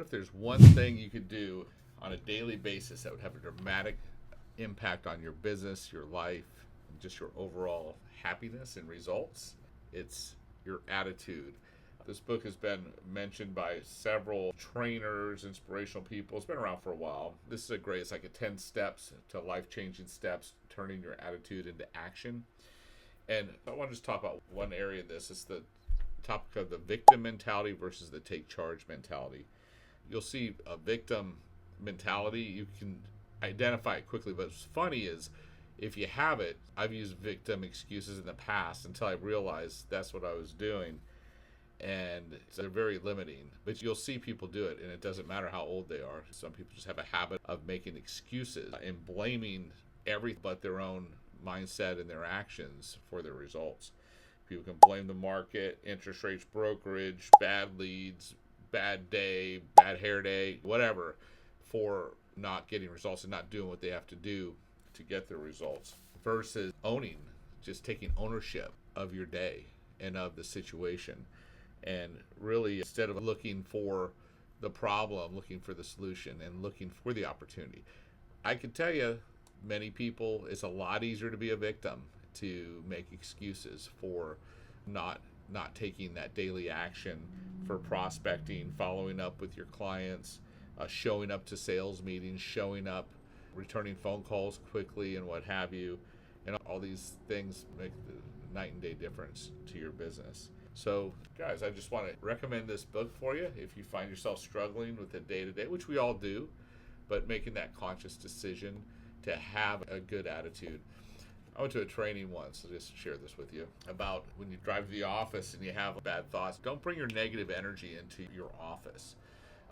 What if there's one thing you could do on a daily basis that would have a dramatic impact on your business, your life, and just your overall happiness and results? It's your attitude. This book has been mentioned by several trainers, inspirational people. It's been around for a while. This is it's like a 10 steps to life-changing steps, turning your attitude into action. And I want to just talk about one area of this. It's the topic of the victim mentality versus the take charge mentality. You'll see a victim mentality, you can identify it quickly, but what's funny is if you have it, I've used victim excuses in the past until I realized that's what I was doing, and they're very limiting. But you'll see people do it, and it doesn't matter how old they are. Some people just have a habit of making excuses and blaming everything but their own mindset and their actions for their results. People can blame the market, interest rates, brokerage, bad leads, bad day, bad hair day, whatever, for not getting results and not doing what they have to do to get their results, versus just taking ownership of your day and of the situation. And really, instead of looking for the problem, looking for the solution and looking for the opportunity. I can tell you, many people, it's a lot easier to be a victim, to make excuses for not taking that daily action, for prospecting, following up with your clients, showing up to sales meetings, showing up, returning phone calls quickly, and what have you. And all these things make the night and day difference to your business. So, guys, I just want to recommend this book for you if you find yourself struggling with the day-to-day, which we all do, but making that conscious decision to have a good attitude. I went to a training once, I'll just share this with you, about when you drive to the office and you have bad thoughts. Don't bring your negative energy into your office,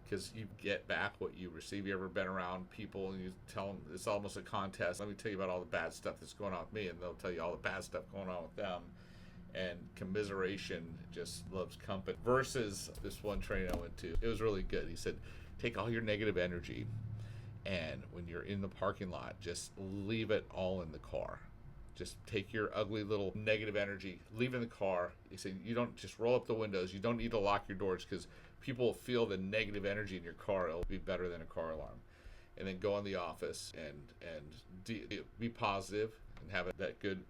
because you get back what you receive. You ever been around people and you tell them it's almost a contest? Let me tell you about all the bad stuff that's going on with me, and they'll tell you all the bad stuff going on with them. And commiseration just loves company. Versus this one training I went to, it was really good. He said, take all your negative energy, and when you're in the parking lot, just leave it all in the car. Just take your ugly little negative energy, leave it in the car. He said, you don't just roll up the windows. You don't need to lock your doors, because people will feel the negative energy in your car. It'll be better than a car alarm. And then go in the office and be positive and have that good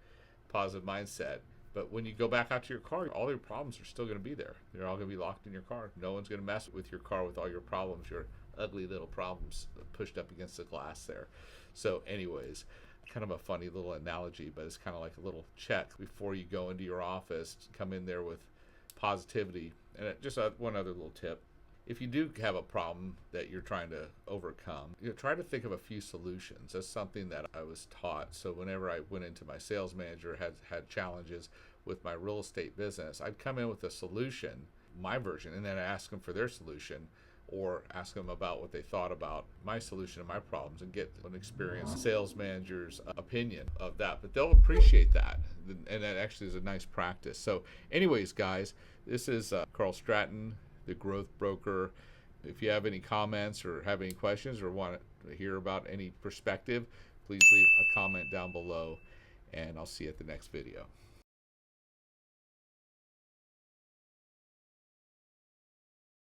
positive mindset. But when you go back out to your car, all your problems are still going to be there. They're all going to be locked in your car. No one's going to mess with your car with all your problems, your ugly little problems pushed up against the glass there. So anyways, kind of a funny little analogy, but it's kind of like a little check before you go into your office. Come in there with positivity. And just one other little tip. If you do have a problem that you're trying to overcome, try to think of a few solutions. That's something that I was taught. So whenever I went into my sales manager, had challenges with my real estate business, I'd come in with a solution, my version, and then I ask them for their solution, or ask them about what they thought about my solution and my problems, and get an experienced sales manager's opinion of that. But they'll appreciate that, and that actually is a nice practice. So anyways, guys, this is Carl Stratton, the Growth Broker. If you have any comments or have any questions or want to hear about any perspective, please leave a comment down below, and I'll see you at the next video.